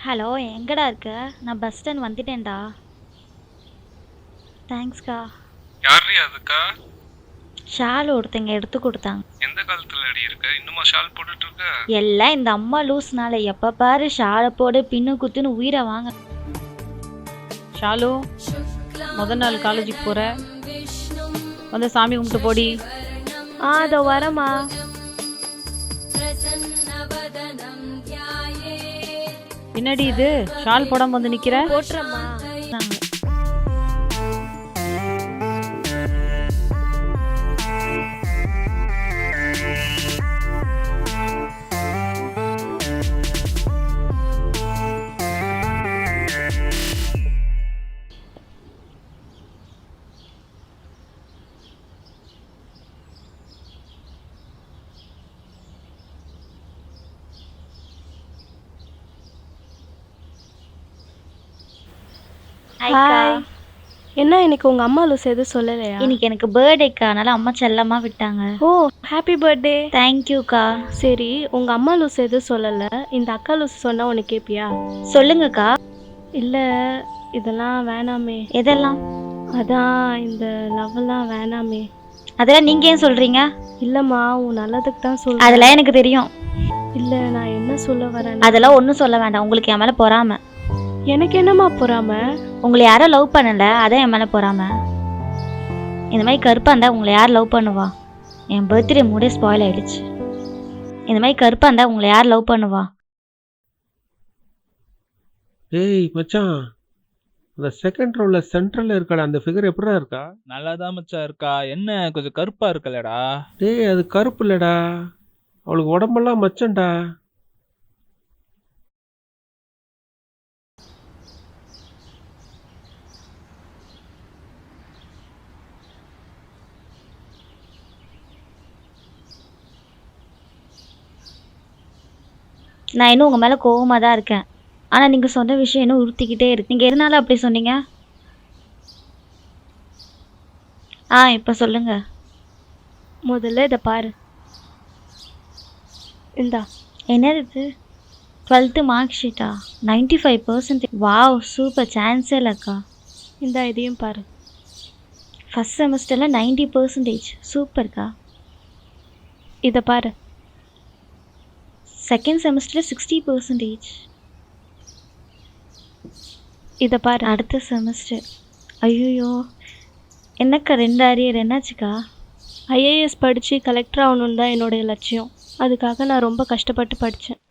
Hello, எங்கடா இருக்க? நான் பஸ் ஸ்டாண்ட் வந்துட்டேன்டா. தேங்க்ஸ்க்கா. யாரு அதுக்கா? ஷால் ஒருத்தங்க எடுத்து கொடுத்தாங்க. எந்த காலத்துல அடி இருக்க? இன்னுமா ஷால் போட்டுட்டு இருக்க? எல்லாம் இந்த அம்மா லூஸ்னால எப்ப பாரு ஷாலை போடு பின்னு குத்துன்னு உயிரை வாங்க. ஷாலு, முதல் நாள் காலேஜுக்கு போற, வந்து சாமி கும்பிட்டு போடி. அதோ வரமா. என்னடி இது ஷால் போடாம வந்து நிக்கிற? போட்டுறமா. ஹாய். என்ன இன்னைக்கு உங்கள் அம்மா லூஸ் எதுவும் சொல்லலையா? இன்னைக்கு எனக்கு பர்த்டேக்கா, அதனால அம்மா செல்லமா விட்டாங்க. ஓ, ஹாப்பி பர்த்டே. தேங்க்யூக்கா. சரி, உங்கள் அம்மா லூஸ் எதுவும் சொல்லலை, இந்த அக்கா லூஸ் சொன்னால் உனக்கு கேட்பியா? சொல்லுங்கக்கா. இல்லை, இதெல்லாம் வேணாமே. எதெல்லாம்? அதான் இந்த லவ்லாம் வேணாமே. அதெல்லாம் நீங்க ஏன் சொல்றீங்க? இல்லைம்மா, உன் நல்லதுக்கு தான் சொல்கிறேன். அதெல்லாம் எனக்கு தெரியும். இல்லை, நான் என்ன சொல்ல வரேன்? அதெல்லாம் ஒன்றும் சொல்ல வேண்டாம். உங்களுக்கு என் மேலே பொறாம. எனக்கு என்னம்மா பொறாம? உங்களை யாரும் லவ் பண்ணல, அதான் என் மேலே பொறாம. இந்த மாதிரி கருப்பாக இருந்தால் உங்களை யார் லவ் பண்ணுவா? என் பர்த்டே மூடே ஸ்பாயில் ஆயிடுச்சு. இந்த மாதிரி கருப்பாக இருந்தால் உங்களை யார் லவ் பண்ணுவா? ஏய் மச்சான், அந்த செகண்ட் ரோல சென்ட்ரல்ல இருக்கடா அந்த ஃபிகர் எப்படிடா இருக்கா? நல்லாதான் மச்சான் இருக்கா. என்ன கொஞ்சம் கருப்பா இருக்கலடா? டேய் அது கருப்பு இல்லடா, அவளுக்கு உடம்பெல்லாம் மச்சன்டா. நான் இன்னும் உங்கள் மேலே கோவமாக தான் இருக்கேன். ஆனால் நீங்கள் சொன்ன விஷயம் இன்னும் உறுத்திக்கிட்டே இருக்கு. நீங்கள் எதனால அப்படி சொன்னீங்க? இப்போ சொல்லுங்க. முதல்ல இதை பாரு. இந்தா. என்னது இது? 12th mark ஷீட்டா? 95%. வாவ், சூப்பர், சான்ஸே இல்லைக்கா. இந்தா, இதையும் பாரு. ஃபஸ்ட் செமஸ்டரில் 90%. சூப்பர்க்கா. இதை பாரு. செகண்ட் செமஸ்டரில் 60%. இதை பாரு. அடுத்த செமஸ்டர். ஐயோ, என்னக்கா 2 அரியர்? என்னாச்சுக்கா? ஐஏஎஸ் படித்து கலெக்டர் ஆகணுன்னு தான் என்னுடைய லட்சியம். அதுக்காக நான் ரொம்ப கஷ்டப்பட்டு படித்தேன்.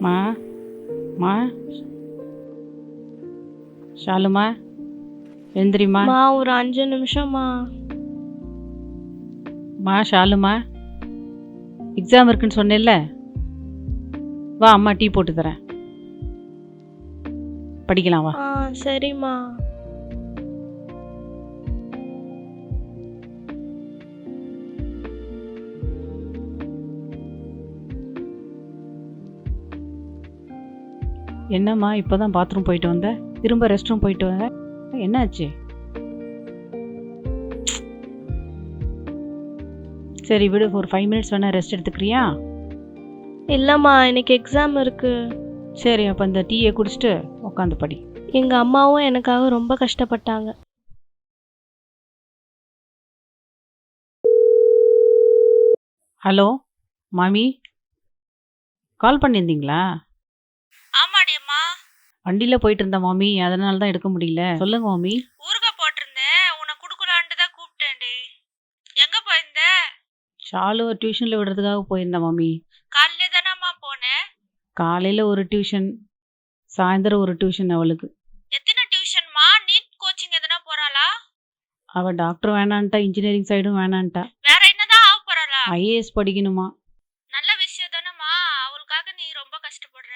மா மா ஷாலுமா, எழுந்திரிமா. ஒரு 5 நிமிஷம்மா. மா ஷாலுமா, எக்ஸாம் இருக்குன்னு சொன்னேல்ல, வா அம்மா டீ போட்டு தரேன், படிக்கலாம் வா. சரிம்மா. என்னம்மா இப்போதான் பாத்ரூம் போயிட்டு வந்த, திரும்ப ரெஸ்ட் ரூம் போயிட்டு வந்த, என்னாச்சு? சரி விடு, ஒரு 5 மினிட்ஸ் வேணா ரெஸ்ட் எடுத்துக்கிறியா? இல்லைம்மா, இன்னைக்கு எக்ஸாம் இருக்கு. சரி, அப்போ இந்த டீயை குடிச்சிட்டு உட்காந்து படி. எங்கள் அம்மாவும் எனக்காக ரொம்ப கஷ்டப்பட்டாங்க. ஹலோ மாமி, கால் பண்ணியிருந்தீங்களா? ஆமாடி அம்மா. வண்டியில் போயிட்டு இருந்த மாமி, அதனால தான் எடுக்க முடியல. சொல்லுங்க மாமி. ஊறுகாய் போட்டிருந்தேன், உன்னை குடுக்கலான்ட்டு தான் கூப்பிட்டேன்டி. எங்க போயிருந்த? ஷாலு டியூஷனில் விடுறதுக்காக போயிருந்தேன் மாமி. காலையில தானம்மா போனேன். காலையில் ஒரு டியூஷன், சாயந்தரம் ஒரு டியூஷன். அவளுக்கு எத்தனை டியூஷன்மா? நீட் கோச்சிங் எதனா போறாளா? அவள் டாக்டர் வேணான்ட்டா, இன்ஜினியரிங் சைடும் வேணான்ட்டா, வேற என்னதான் ஆக போறாளா? ஐஏஎஸ் படிக்கணுமா. நல்ல விஷயம் தானம்மா, அவளுக்காக நீ ரொம்ப கஷ்டப்படுற.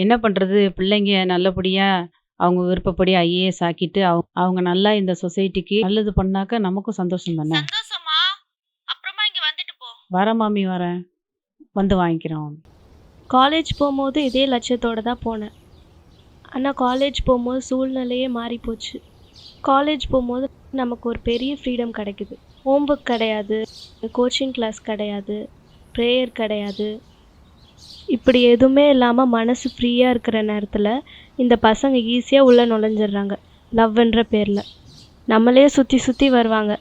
என்ன பண்ணுறது, பிள்ளைங்க நல்லபடியாக அவங்க விருப்பப்படி ஐஏஎஸ் ஆக்கிட்டு அவங்க நல்லா இந்த சொசைட்டிக்கு நல்லது பண்ணாக்க நமக்கும் சந்தோஷம் தானே. சந்தோஷமா? அப்புறமா இங்க வந்துட்டு போ. வரேன் மாமி, வரேன். வந்து வாங்கிக்கிறோம். காலேஜ் போகும்போது இதே லட்சியத்தோடு தான் போனேன். ஆனால் காலேஜ் போகும்போது சூழ்நிலையே மாறி போச்சு. காலேஜ் போகும்போது நமக்கு ஒரு பெரிய ஃப்ரீடம் கிடைக்குது. ஹோம் ஒர்க் கிடையாது, கோச்சிங் கிளாஸ் கிடையாது, ப்ரேயர் கிடையாது. இப்படி எதுவுமே இல்லாமல் மனசு ஃப்ரீயாக இருக்கிற நேரத்தில் இந்த பசங்க ஈஸியாக உள்ளே நுழைஞ்சிடுறாங்க லவ்ன்ற பேரில். நம்மளே சுற்றி சுற்றி வருவாங்க.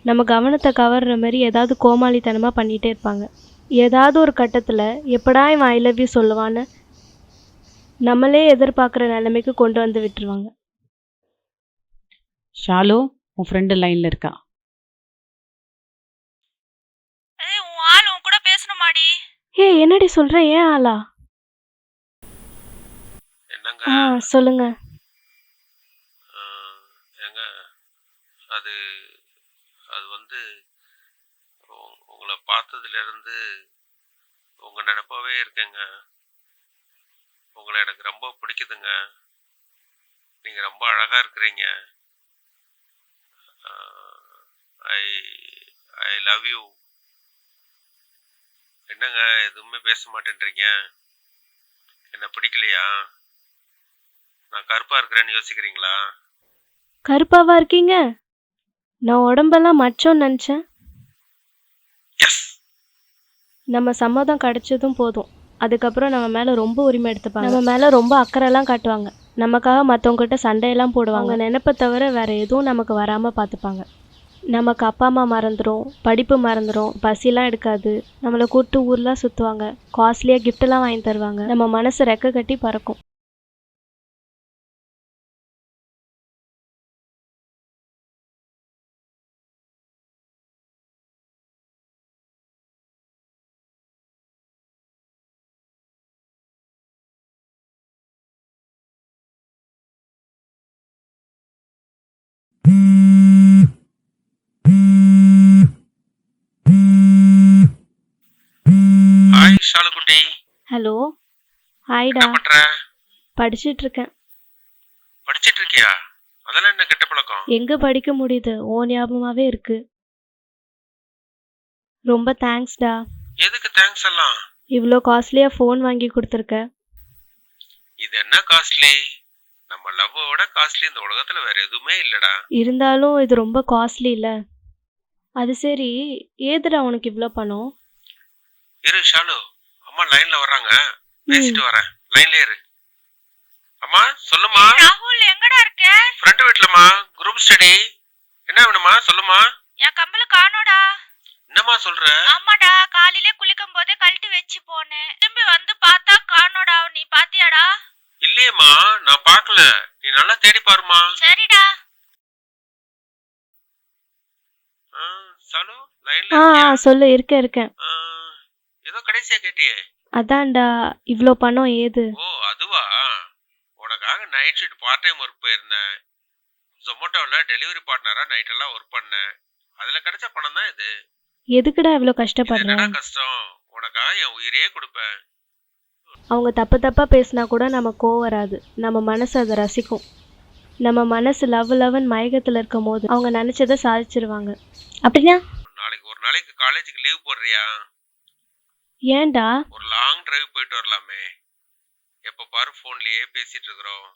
நம்ம கவனத்தை கவர்ற மாதிரி ஏதாவது கோமாளித்தனமாக பண்ணிகிட்டே இருப்பாங்க. ஏதாவது ஒரு கட்டத்தில் எப்படா இவன் ஐ லவ் யூ சொல்லுவான்னு நம்மளே எதிர்பார்க்குற நிலைமைக்கு கொண்டு வந்து விட்டுருவாங்க. ஷாலு, உன் ஃப்ரெண்டு லைனில் இருக்கா. ஏய் உன் ஆள் உன் கூட பேசணுமாடி? என்னடி சொல்கிற? ஏன் ஆளா? என்னங்க சொல்லுங்க. ஏங்க அது அது வந்து உங்களை பார்த்ததுலேருந்து உங்கள் நினப்பாவே இருக்கேங்க. உங்களை எனக்கு ரொம்ப பிடிக்குதுங்க. நீங்கள் ரொம்ப அழகாக இருக்கிறீங்க. ஐ ஐ லவ் யூ. என்னங்க எதுவுமே பேச மாட்டேன்றீங்க? என்ன பிடிக்கலையா? நான் கருப்பாக இருக்கிறேன்னு யோசிக்கிறீங்களா? கருப்பாவா இருக்கீங்க? நான் உடம்பெல்லாம் மச்சோன்னு நினச்சேன். எஸ். நம்ம சம்மதம் கிடைச்சதும் போதும், அதுக்கப்புறம் நம்ம மேலே ரொம்ப உரிமை எடுத்துப்பாங்க. நம்ம மேலே ரொம்ப அக்கறைலாம் காட்டுவாங்க. நமக்காக மற்றவங்ககிட்ட சண்டையெல்லாம் போடுவாங்க. நினைப்பை தவிர வேறு எதுவும் நமக்கு வராமல் பார்த்துப்பாங்க. நமக்கு அப்பா அம்மா மறந்துடும், படிப்பு மறந்துடும், பசிலாம் எடுக்காது. நம்மளை கூப்பிட்டு ஊர்லாம் சுற்றுவாங்க, காஸ்ட்லியாக கிஃப்டெல்லாம் வாங்கி தருவாங்க. நம்ம மனசு ரெக்க கட்டி பறக்கும். ஹாய் ஷாலுக்குட்டி. ஹலோ. ஹாய்டா. என்ன பண்ற? படிச்சுட்டு இருக்கேன். படிச்சிட்டு இருக்கியா? அதெல்லாம் என்ன கெட்ட பழக்கம்? எங்கே படிக்க முடியுது, ஓ ஞாபகமாகவே இருக்கு. ரொம்ப தேங்க்ஸ்டா. எதுக்கு தேங்க்ஸ் எல்லாம்? இவ்வளோ காஸ்ட்லியாக ஃபோன் வாங்கி கொடுத்துருக்க. இது என்ன காஸ்ட்லி? நம்ம லவ்வோட காஸ்ட்லி இந்த உலகத்துல வேற எதுவுமே இல்லடா. இருந்தாலும் இது ரொம்ப காஸ்ட்லி இல்லை? அது சரி, ஏதுடா உனக்கு இவ்வளோ பணம்? இரு ஷாலு, அம்மா லைன்ல வர்றாங்க, பேசிட்டு வரேன். லைன்ல இரு. அம்மா சொல்லுமா. ராகுல் எங்கடா இருக்க? ஃப்ரெண்ட் வீட்லமா, குரூப் ஸ்டடி. என்ன வேணுமா சொல்லுமா. என் கம்பல காணோடா. என்னம்மா சொல்ற? ஆமாடா, காலையில குளிக்கும் போதே கழட்டி வச்சு போனேன். திரும்பி வந்து பார்த்தா காணோடா. நீ பாத்தியாடா? இல்லையேம்மா, நான் பார்க்கல. நீ நல்லா தேடி பாருமா. சரிடா. ஷாலு லைன்ல இருக்கியா? சொல்லு. இருக்கேன். ஏதோ கடைசியா கேட்டியே. அதான்டா, இவ்வளோ பணம் ஏது? ஓ அதுவா? உனக்காக night shift part time work போயிருந்தேன். ஜொமேட்டோவில் டெலிவரி பார்ட்னரா நைட் எல்லாம் ஒர்க் பண்ணேன். அதுல கிடைச்ச பணம் தான் இது. எதுக்குடா இவ்வளோ இது கஷ்டப்படுற? என்னடா கஷ்டம்? உனக்காக என் உயிரையே கொடுப்பேன். அவங்க தப்பாக பேசினா கூட நம்ம கோவம் வராது, நம்ம மனசு அதை ரசிக்கும். நம்ம மனசு லவ் மயக்கத்தில் இருக்கும் போது அவங்க நினச்சதை சாதிச்சிருவாங்க. அப்படின்னா ஒரு நாளைக்கு காலேஜுக்கு லீவ் போடுறியா? ஏன்டா? ஒரு லாங் டிரைவ் போயிட்டு வரலாமே. எப்போ பாரு ஃபோன்லயே பேசிட்டு இருக்கிறோம்.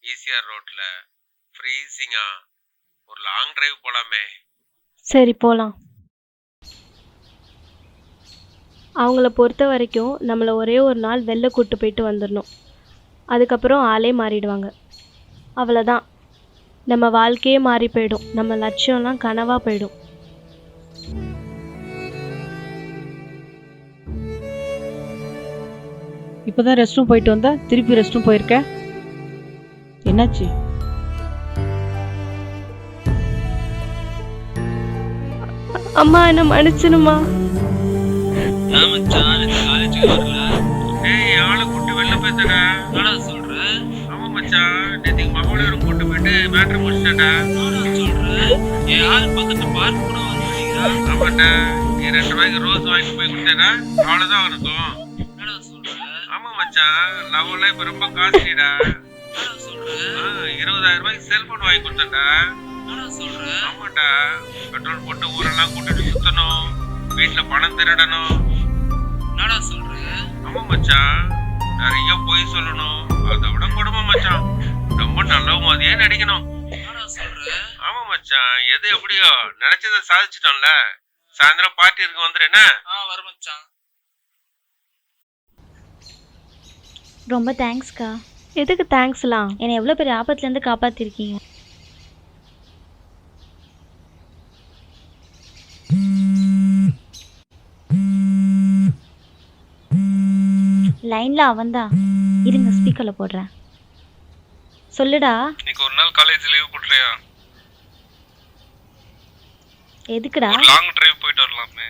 ஈசிஆர் ரோட்ல ஃப்ரீசிங்கா ஒரு லாங் டிரைவ் போலாமே. சரி போகலாம். அவங்கள பொறுத்த வரைக்கும் நம்மளை ஒரே ஒரு நாள் வெளில கூட்டு போயிட்டு வந்துடணும். அதுக்கப்புறம் ஆளே மாறிடுவாங்க. அவ்வளோதான், நம்ம வாழ்க்கையே மாறி போயிடும். நம்ம லட்சியம்லாம் கனவாக போயிடும். இப்போதான் ரெஸ்ட் ரூம் போயிட்டு வந்தா, திருப்பி ரெஸ்ட் ரூம் போயிருக்க. என்னாச்சு? அம்மா என்ன மன்னிச்சிடுமா. ஏய் ஆளை கூட்டு வெளில போயிட்டடா. என்னடா சொல்ற? ஆமா மச்சான், நேத்துக்கு மகளோட கூட்டு போயிட்டு மேட்டர் முடிச்சிட்டடா. என் ஆள் பக்கத்து பார்க் கூட வந்துட்டீங்களா? ஆமாடா, நீ 2 ரூபாய்க்கு ரோஸ் வாங்கி போய் கொடுத்தேனா அவ்வளவுதான் இருக்கும். என்னடா சொல்ற? ஆமா மச்சான், லவ்ல இப்ப ரொம்ப காஸ்ட்லிடா. என்னடா சொல்ற? 20,000 ரூபாய்க்கு செல்போன் வாங்கி கொடுத்தேன்டா. என்னடா சொல்ற? ஆமாடா, பெட்ரோல் போட்டு ஊரெல்லாம் கூட்டிட்டு சுத்தணும், வீட்டுல பணம் திருடணும். என்னடா சொல்ற? ஆமா மச்சான், நிறைய பொய் சொல்லணும், அதை விட கொடுமை மச்சான், ரொம்ப நல்ல மாதிரியே நடிக்கணும். என்னடா சொல்ற? ஆமா மச்சான், எது எப்படியோ நினைச்சதை சாதிச்சிட்டோம்ல. சாயந்தரம் பார்ட்டி இருக்கு, வந்துரு என்ன? வர மச்சான். ரொம்ப தேங்க்ஸ்க்கா. எதுக்கு தேங்க்ஸ்லாம்? என்னை எவ்வளோ பெரிய ஆபத்துலேருந்து காப்பாற்றிருக்கீங்க. லைனில் அவன்தான். இருங்க ஸ்பீக்கரில் போடுறேன். சொல்லுடா. இன்னைக்கு ஒரு நாள் காலேஜ் லீவ் போட்றியா? எதுக்குடா? லாங் டிரைவ் போயிட்டு வரலாமே.